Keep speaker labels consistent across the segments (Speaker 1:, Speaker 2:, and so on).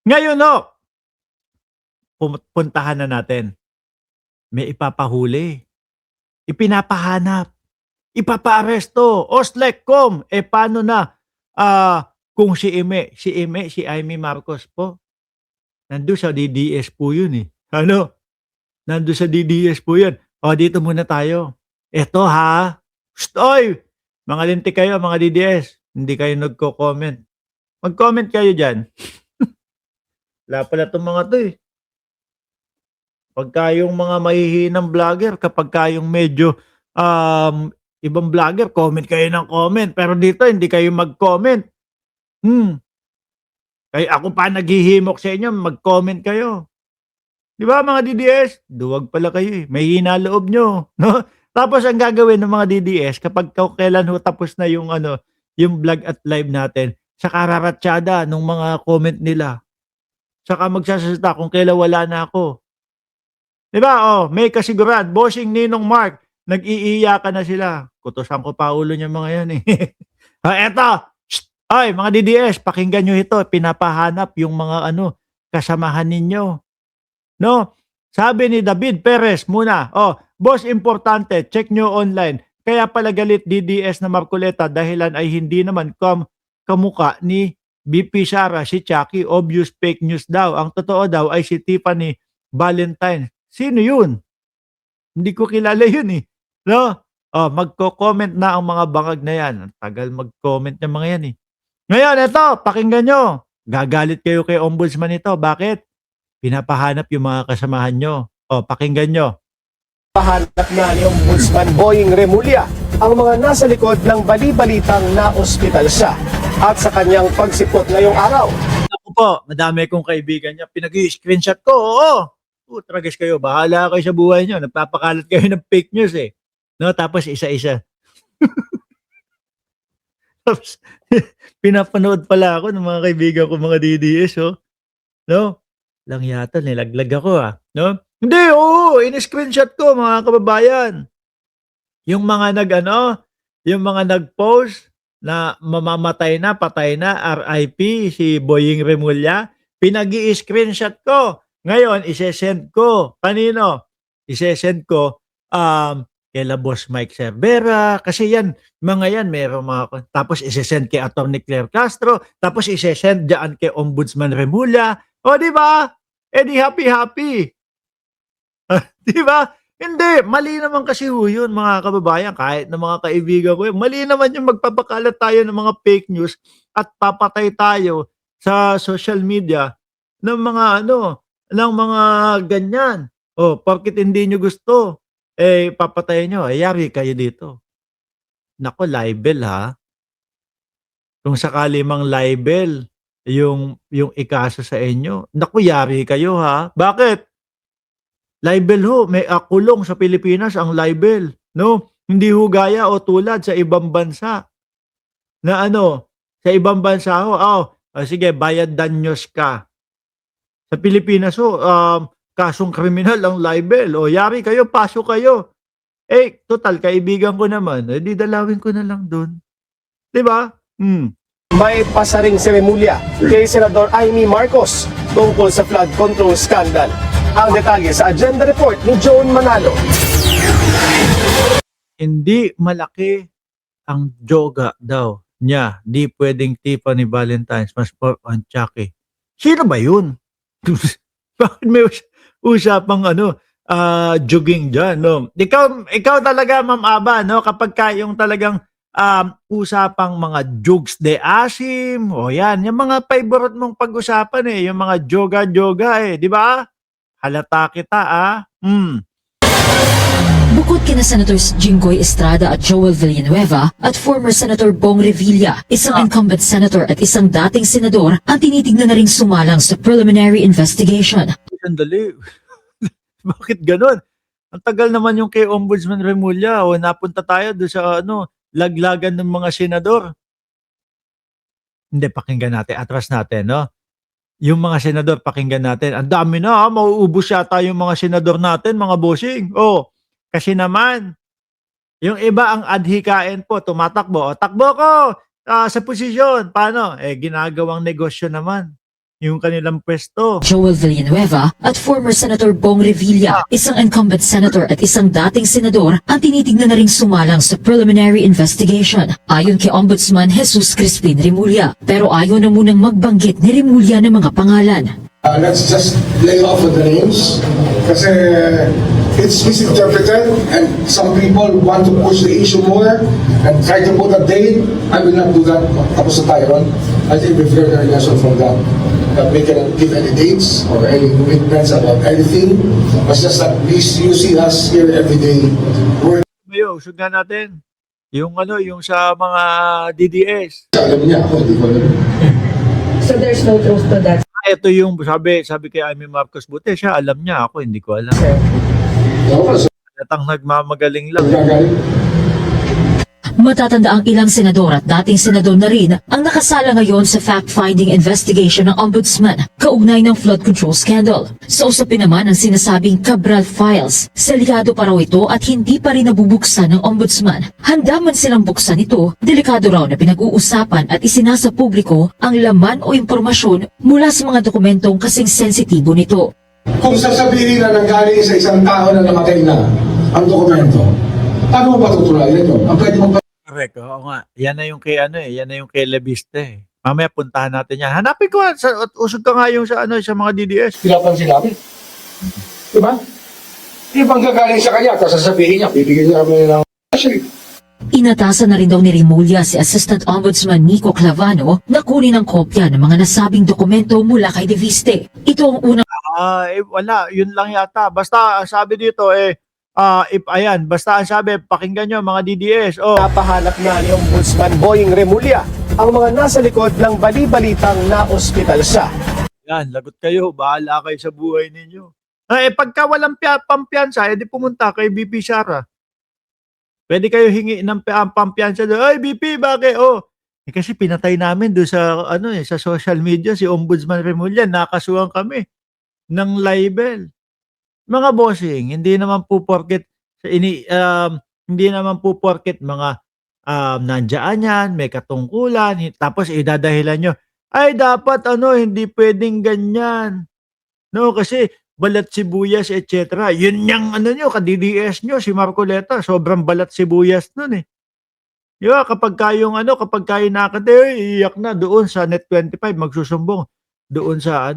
Speaker 1: Ngayon ho, puntahan na natin. May ipapahuli, ipinapahanap, ipapaaresto, OSLECCOM. Paano na, kung si Imee Marcos po, nandun sa DDS po yun, eh. Ano, nandun sa DDS po yun. O, dito muna tayo. Eto ha, shh, oy, mga lintik kayo, mga DDS, hindi kayo nagko-comment. Mag-comment kayo dyan. Wala pala itong mga to, eh. Pagka yung mga mahihinang vlogger, kapagka yung medyo, ibang vlogger, comment kayo ng comment, pero dito hindi kayo mag-comment. Kaya ako pa naghihimok sa inyo, mag-comment kayo. 'Di ba mga DDS? Duwag pala kayo, eh, mahihina loob niyo, 'no? Tapos ang gagawin ng mga DDS kapag kailan ho tapos na yung ano, yung vlog at live natin, saka raratsyada nung mga comment nila. Saka magsasalita kung kailan wala na ako. 'Di ba, oh, may kasiguran, bossing Ninong Mark, nag-iiyakan na sila. Kutusan ko pa ulo niyang mga 'yan, eh. Eto, shh, hoy mga DDS, pakinggan niyo ito, pinapahanap yung mga ano, kasamahan ninyo, 'no? Sabi ni David Perez muna, oh, "Boss, importante, check niyo online. Kaya pala galit DDS na Marcoleta dahilan ay hindi naman kamukha ni VP Sara si Chucky, obvious fake news daw. Ang totoo daw ay si Tiffany Valentine." Sino yun? Hindi ko kilala yun, eh, 'no? Oh, magko-comment na ang mga bangag na 'yan. Ang tagal mag-comment ng mga 'yan, eh. Ngayon eto, pakinggan niyo. Gagalit kayo kay ombudsman nito, bakit? Pinapahanap yung mga kasamahan niyo. Oh, pakinggan niyo.
Speaker 2: Pahanap na ni Ombudsman Boying Remulla ang mga nasa likod ng bali-balitang na-ospital siya at sa kanyang pagsipot ngayong araw.
Speaker 1: Ako po, madami kong kaibigan niya, pinag-i-screenshot ko, oo. Putragis kayo, bahala kayo sa buhay niyo, nagpapakalat kayo ng fake news, eh, 'no? Tapos isa-isa. Tapos pinapanood pala ako ng mga kaibigan ko, mga DDS, oh, 'no? Lang yata nilaglag ako, 'no? Hindi, oo, ini-screenshot ko mga kababayan. Yung mga nag-ano, yung mga nag-post na mamamatay na, patay na, RIP si Boying Remulla, pinag-i-screenshot ko. Ngayon ise-send ko. Kanino? Ise-send ko, kaila Boss Mike Cervera, kasi yan, mga yan merong mga tapos ise-send kay Attorney Claire Castro, tapos ise-send diyaan kay Ombudsman Remulla. O, di ba? Eh, di happy-happy. 'Di ba? Hindi, mali naman kasi ho yun mga kababayan, kahit na mga kaibigan ko yun, mali naman yung magpapakalat tayo ng mga fake news at papatay tayo sa social media ng mga ano, ng mga ganyan. Oh, porket hindi niyo gusto, eh, papatayin niyo, eh, yari kayo dito. Naku, libel ha. Kung sakali mang libel yung ikaso sa inyo, naku, yari kayo ha. Bakit? Libel ho, may kulong sa Pilipinas ang libel, 'no? Hindi ho gaya o tulad sa ibang bansa na ano, sa ibang bansa ho, sige bayad danyos ka. Sa Pilipinas ho, kasong kriminal ang libel, o yari kayo, pasok kayo. Eh, total kaibigan ko naman, eh, di dalawin ko na lang dun, 'di ba?
Speaker 2: May pasaring si Remulla kay Senador Imee Marcos tungkol sa flood control scandal. Ang detalye sa agenda report ni Joan Manalo.
Speaker 1: Hindi malaki ang joga daw niya, di puwedeng Tiffany Valentines, mas more on Chucky. Sino ba yun? Bakit may usapang ano, jogging diyan, 'no? Ikaw talaga, Ma'am Aba, 'no, kapagka yung talagang, usapang mga jugs de asim, o 'yan, yung mga favorite mong pag-usapan, eh, yung mga joga-joga, eh, 'di ba? Halata kita,
Speaker 3: Bukod kina Senators Jinggoy Estrada at Joel Villanueva at former Senator Bong Revilla, isang incumbent senator at isang dating senador ang tinitignan na ring sumalang sa preliminary investigation.
Speaker 1: Sandali. Bakit gano'n? Ang tagal naman yung kay Ombudsman Remulla, o napunta tayo do'n sa ano, laglagan ng mga senador. Hindi, pakinggan natin, atras natin, 'no? Yung mga senador pakinggan natin. Ang dami na, mauubos yata yung mga senador natin, mga bossing. Oh, kasi naman yung iba ang adhikain po, tumatakbo, "O takbo ko, sa posisyon." Paano? Eh, ginagawang negosyo naman. yung kanilang pwesto.
Speaker 3: Joel Villanueva at former Senator Bong Revilla, isang incumbent senator at isang dating senador, ang tinitignan na ring sumalang sa preliminary investigation. Ayon kay Ombudsman Jesus Crispin Remulla, pero ayaw na munang magbanggit ni Remulla ng mga pangalan.
Speaker 4: Let's just lay off with the names kasi it's misinterpreted and some people want to push the issue more and try to put a date. I will not do that. Tapos na tayo ron. I think we've learned our lesson from that. That we cannot give any dates or any commitments about anything. It's just that you see us here every day. We're
Speaker 1: Mayo, usog nga natin. Yung yung sa mga DDS.
Speaker 4: alam niya ako, hindi ko alam.
Speaker 5: So there's no truth to that,
Speaker 1: Ito yung sabi kay Amy Marcos, buti siya alam niya, ako hindi ko alam.
Speaker 5: sir.
Speaker 4: Ako, so,
Speaker 1: Natang nagmamagaling lang.
Speaker 4: gagaling.
Speaker 3: Matatanda ang ilang senador at dating senador na rin ang nakasala ngayon sa fact-finding investigation ng Ombudsman kaugnay ng flood control scandal. Sa usapin naman ang sinasabing Cabral Files, selyado pa raw ito at hindi pa rin nabubuksan ng Ombudsman. Handa man silang buksan ito, delikado raw na pinag-uusapan at isinasa publiko ang laman o impormasyon mula sa mga dokumentong kasing sensitibo nito.
Speaker 4: Kung sasabihin na nanggaling sa isang tao na namatay na ang dokumento, paano mo patutunayan yun? Ang pwede mo
Speaker 1: Correct, oo nga. Yan na yung kay yan na yung kay Leviste. Mamaya puntahan natin yan. Hanapin ko usog ka nga yung sa sa mga DDS.
Speaker 4: pinapansin namin. Diba? Ibang gagaling sa kanya, tapos sasabihin niya, bibigyan niya kami ng actually,
Speaker 3: Inatasan na rin daw ni Remulla si Assistant Ombudsman Nico Clavano na kunin ang kopya ng mga nasabing dokumento mula kay De Viste. Ito ang unang
Speaker 1: Wala, yun lang yata. Basta sabi dito basta ang sabi, pakinggan nyo mga DDS.
Speaker 2: Napahanap na ni Ombudsman Boying Remulla ang mga nasa likod ng bali-balitang na-ospital siya.
Speaker 1: Yan, lagot kayo. Bahala kayo sa buhay ninyo. Pagka walang pampiyansa, edi pumunta kay BP Sara. Pwede kayo hingi ng pampiyansa doon. Ay, BP, bakit? Kasi pinatay namin doon sa, sa social media, si Ombudsman Remulla, nakasuhan kami ng libel. Mga bossing, hindi naman po porket mga nandiyan yan, may katungkulan, tapos idadahilan nyo, ay dapat hindi pwedeng ganyan. No, kasi balat sibuyas, etc. Yun yung nyo, ka-DDS nyo, si Marcoleta, sobrang balat sibuyas nun eh. Di ba, kapag kayo nakakate, iiyak na doon sa Net25, magsusumbong doon sa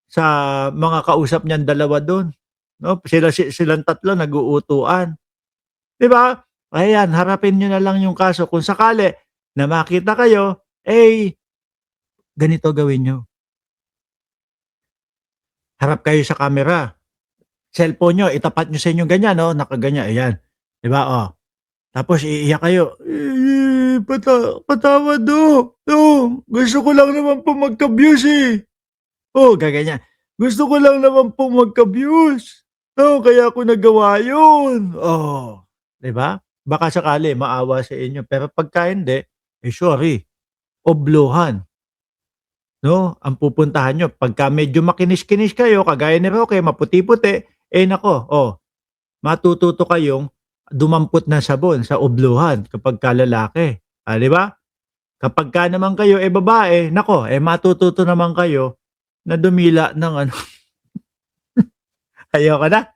Speaker 1: sa mga kausap niyan dalawa doon. No, silang tatlo nag-uutuan. 'Di ba? Ayan, harapin niyo na lang yung kaso kung sakali na makita kayo, ganito gawin niyo. Harap kayo sa camera. Cellphone niyo, itapat niyo sa inyo ganyan, nakaganyan, ayan. 'Di ba? Tapos iiyak kayo. Patawad do. Gusto ko lang naman po magka-views eh. Gaganyan. Gusto ko lang naman po magka-views. Kaya ako nagawa yun. 'Di ba? Baka sakali maawa sa inyo. Pero pagka hindi, sorry. Obluhan. No? Ang pupuntahan nyo. Pagka medyo makinis-kinis kayo, kagaya ni Roque, maputi-puti, nako, matututo kayong dumampot na sabon sa obluhan kapag ka lalaki. Di ba? Kapag ka naman kayo, babae, nako, matututo naman kayo na dumila ng ayoko na.